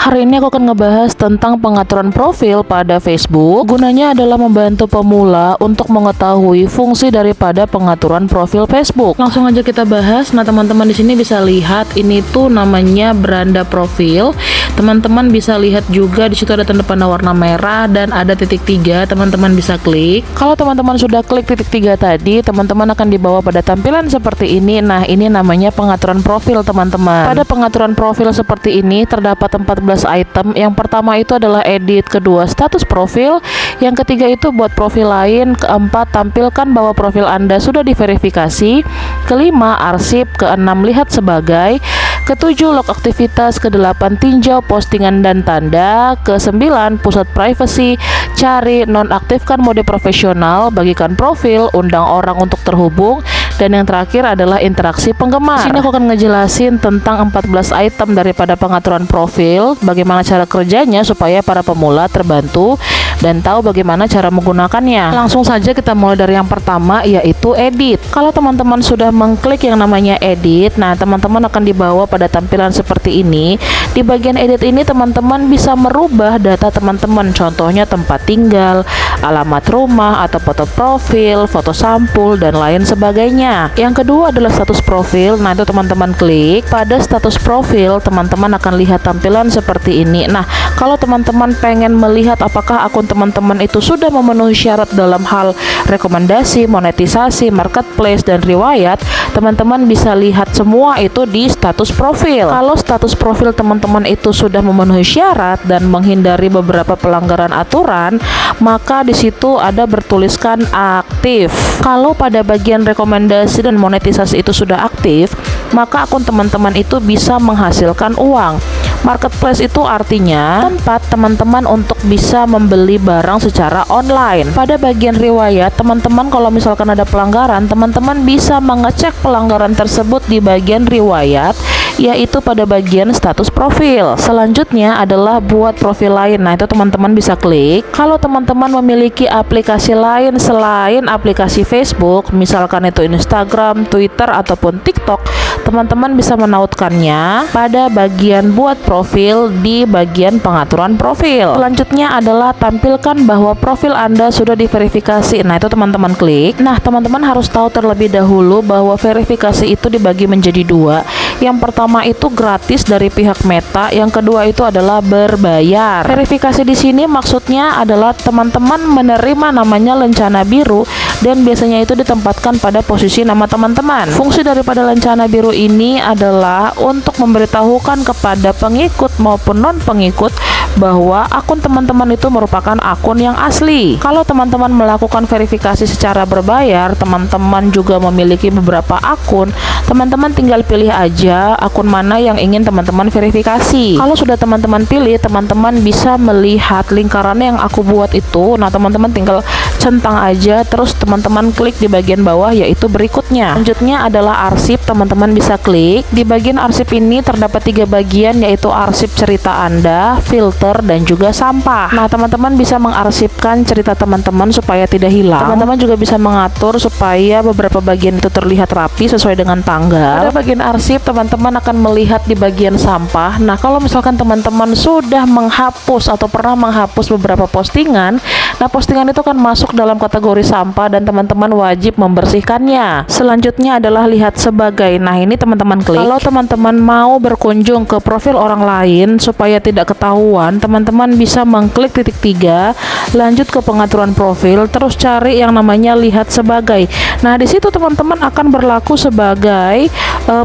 Hari ini aku akan ngebahas tentang pengaturan profil pada Facebook. Gunanya adalah membantu pemula untuk mengetahui fungsi daripada pengaturan profil Facebook. Langsung aja kita bahas. Nah, teman-teman di sini bisa lihat ini tuh namanya beranda profil. Teman-teman bisa lihat juga di situ ada tanda panah warna merah dan ada titik 3. Teman-teman bisa klik. Kalau teman-teman sudah klik titik 3 tadi, teman-teman akan dibawa pada tampilan seperti ini. Nah, ini namanya pengaturan profil, teman-teman. Pada pengaturan profil seperti ini terdapat 14 item. Yang pertama itu adalah edit, kedua status profil, yang ketiga itu buat profil lain, keempat tampilkan bahwa profil Anda sudah diverifikasi, kelima arsip, keenam lihat sebagai, ketujuh log aktivitas, kedelapan tinjau postingan dan tanda, kesembilan pusat privacy, cari, nonaktifkan mode profesional, bagikan profil, undang orang untuk terhubung, dan yang terakhir adalah interaksi penggemar. Di sini aku akan ngejelasin tentang 14 item daripada pengaturan profil, bagaimana cara kerjanya supaya para pemula terbantu dan tahu bagaimana cara menggunakannya. Langsung saja kita mulai dari yang pertama, yaitu edit. Kalau teman-teman sudah mengklik yang namanya edit, nah teman-teman akan dibawa pada tampilan seperti ini. Di bagian edit ini teman-teman bisa merubah data teman-teman, contohnya tempat tinggal, alamat rumah, atau foto profil, foto sampul, dan lain sebagainya. Yang kedua adalah status profil. Nah, itu teman-teman klik. Pada status profil, teman-teman akan lihat tampilan seperti ini. Nah, kalau teman-teman pengen melihat apakah akun teman-teman itu sudah memenuhi syarat dalam hal rekomendasi, monetisasi, marketplace, dan riwayat, teman-teman bisa lihat semua itu di status profil. Kalau status profil teman-teman itu sudah memenuhi syarat dan menghindari beberapa pelanggaran aturan, maka di situ ada bertuliskan aktif. Kalau pada bagian rekomendasi dan monetisasi itu sudah aktif, maka akun teman-teman itu bisa menghasilkan uang. Marketplace itu artinya tempat teman-teman untuk bisa membeli barang secara online. Pada bagian riwayat, teman-teman kalau misalkan ada pelanggaran, teman-teman bisa mengecek pelanggaran tersebut di bagian riwayat, yaitu pada bagian status profil. Selanjutnya adalah buat profil lain. Nah, itu teman-teman bisa klik. Kalau teman-teman memiliki aplikasi lain selain aplikasi Facebook, misalkan itu Instagram, Twitter, ataupun TikTok, teman-teman bisa menautkannya pada bagian buat profil di bagian pengaturan profil. Selanjutnya adalah tampilkan bahwa profil Anda sudah diverifikasi. Nah, itu teman-teman klik. Nah, teman-teman harus tahu terlebih dahulu bahwa verifikasi itu dibagi menjadi dua. Yang pertama itu gratis dari pihak Meta, yang kedua itu adalah berbayar. Verifikasi di sini maksudnya adalah teman-teman menerima namanya lencana biru dan biasanya itu ditempatkan pada posisi nama teman-teman. Fungsi daripada lencana biru ini adalah untuk memberitahukan kepada pengikut maupun non pengikut bahwa akun teman-teman itu merupakan akun yang asli. Kalau teman-teman melakukan verifikasi secara berbayar, teman-teman juga memiliki beberapa akun, teman-teman tinggal pilih aja akun mana yang ingin teman-teman verifikasi. Kalau sudah teman-teman pilih, teman-teman bisa melihat lingkaran yang aku buat itu. Nah, teman-teman tinggal centang aja, terus teman-teman klik di bagian bawah yaitu berikutnya. Selanjutnya adalah arsip. Teman-teman bisa klik. Di bagian arsip ini terdapat 3 bagian, yaitu arsip cerita Anda, filter, dan juga sampah. Nah, teman-teman bisa mengarsipkan cerita teman-teman supaya tidak hilang. Teman-teman juga bisa mengatur supaya beberapa bagian itu terlihat rapi sesuai dengan tanggal. Pada bagian arsip, teman-teman akan melihat di bagian sampah. Nah, kalau misalkan teman-teman sudah menghapus atau pernah menghapus beberapa postingan, nah postingan itu akan masuk dalam kategori sampah dan teman-teman wajib membersihkannya. Selanjutnya adalah lihat sebagai. Nah, ini teman-teman klik. Kalau teman-teman mau berkunjung ke profil orang lain supaya tidak ketahuan, teman-teman bisa mengklik titik 3, lanjut ke pengaturan profil, terus cari yang namanya lihat sebagai. Nah, di situ teman-teman akan berlaku sebagai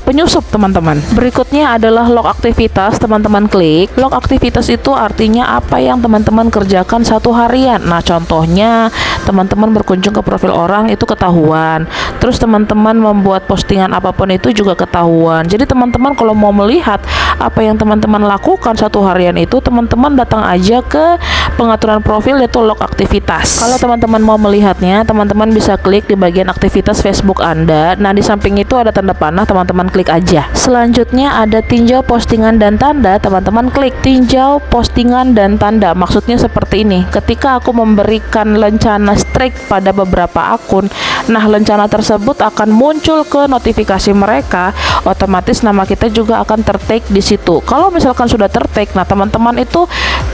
penyusup, teman-teman. Berikutnya adalah log aktivitas. Teman-teman klik. Log aktivitas itu artinya apa yang teman-teman kerjakan satu harian. Nah, contohnya teman-teman berkunjung ke profil orang itu ketahuan. Terus teman-teman membuat postingan apapun itu juga ketahuan. Jadi teman-teman kalau mau melihat apa yang teman-teman lakukan satu harian itu, teman-teman datang aja ke pengaturan profil yaitu log aktivitas. Kalau teman-teman mau melihatnya, teman-teman bisa klik di bagian aktivitas Facebook Anda. Nah, di samping itu ada tanda panah, teman-teman klik aja. Selanjutnya ada tinjau postingan dan tanda. Teman-teman klik tinjau postingan dan tanda. Maksudnya seperti ini. Ketika aku memberikan lencana strike pada beberapa akun, Nah, lencana tersebut akan muncul ke notifikasi mereka, otomatis nama kita juga akan tertag di situ. Kalau misalkan sudah tertag, nah teman-teman itu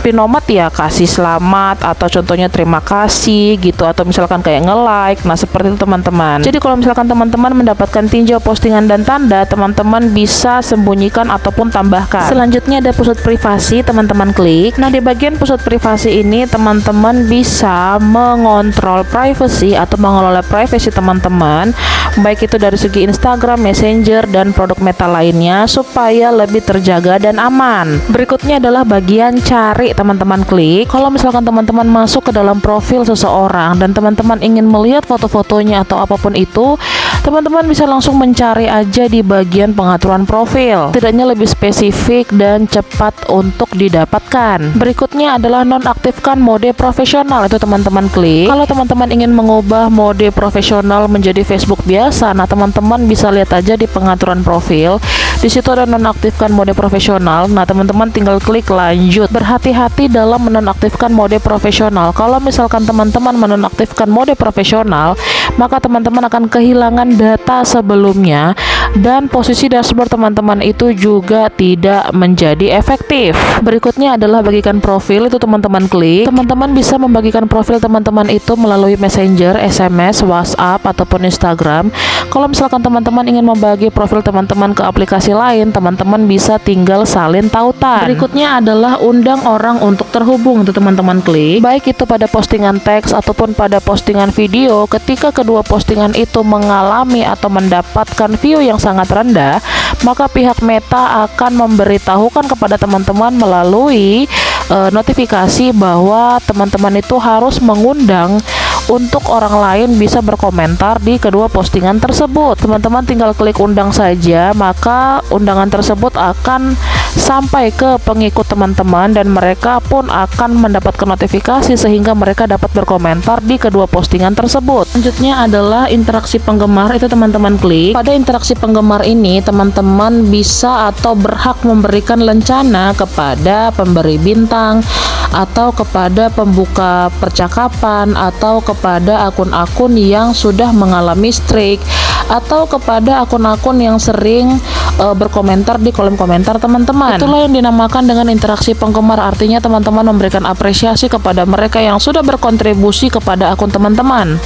pinomat ya kasih selamat atau contohnya terima kasih gitu, atau misalkan kayak nge-like. Nah, seperti itu teman-teman. Jadi kalau misalkan teman-teman mendapatkan tinjau postingan dan tanda, teman-teman bisa sembunyikan ataupun tambahkan. Selanjutnya ada pusat privasi, teman-teman klik. Nah, di bagian pusat privasi ini teman-teman bisa mengontrol privacy atau mengelola privacy teman-teman, baik itu dari segi Instagram, Messenger, dan produk Meta lainnya supaya lebih terjaga dan aman. Berikutnya adalah bagian cari, teman-teman klik. Kalau misalkan teman-teman masuk ke dalam profil seseorang dan teman-teman ingin melihat foto-fotonya atau apapun itu, teman-teman bisa langsung mencari aja di bagian pengaturan profil. Tidaknya lebih spesifik dan cepat untuk didapatkan. Berikutnya adalah nonaktifkan mode profesional, itu teman-teman klik. Kalau teman-teman ingin mengubah mode profesional menjadi Facebook biasa, nah teman-teman bisa lihat aja di pengaturan profil. Di situ ada nonaktifkan mode profesional. Nah, teman-teman tinggal klik lanjut. Berhati-hati dalam menonaktifkan mode profesional. Kalau misalkan teman-teman menonaktifkan mode profesional, maka teman-teman akan kehilangan data sebelumnya dan posisi dashboard teman-teman itu juga tidak menjadi efektif. Berikutnya adalah bagikan profil, itu teman-teman klik. Teman-teman bisa membagikan profil teman-teman itu melalui Messenger, SMS, WhatsApp, ataupun Instagram. Kalau misalkan teman-teman ingin membagi profil teman-teman ke aplikasi lain, teman-teman bisa tinggal salin tautan. Berikutnya adalah undang orang untuk terhubung, itu teman-teman klik. Baik itu pada postingan teks ataupun pada postingan video, ketika kedua postingan itu mengalami atau mendapatkan view yang sangat rendah, maka pihak Meta akan memberitahukan kepada teman-teman melalui notifikasi bahwa teman-teman itu harus mengundang untuk orang lain bisa berkomentar di kedua postingan tersebut. Teman-teman tinggal klik undang saja, maka undangan tersebut akan sampai ke pengikut teman-teman dan mereka pun akan mendapatkan notifikasi sehingga mereka dapat berkomentar di kedua postingan tersebut. Selanjutnya adalah interaksi penggemar, itu teman-teman klik. Pada interaksi penggemar ini, teman-teman bisa atau berhak memberikan lencana kepada pemberi bintang atau kepada pembuka percakapan atau kepada akun-akun yang sudah mengalami streak atau kepada akun-akun yang sering berkomentar di kolom komentar teman-teman. Itulah yang dinamakan dengan interaksi penggemar. Artinya teman-teman memberikan apresiasi kepada mereka yang sudah berkontribusi kepada akun teman-teman.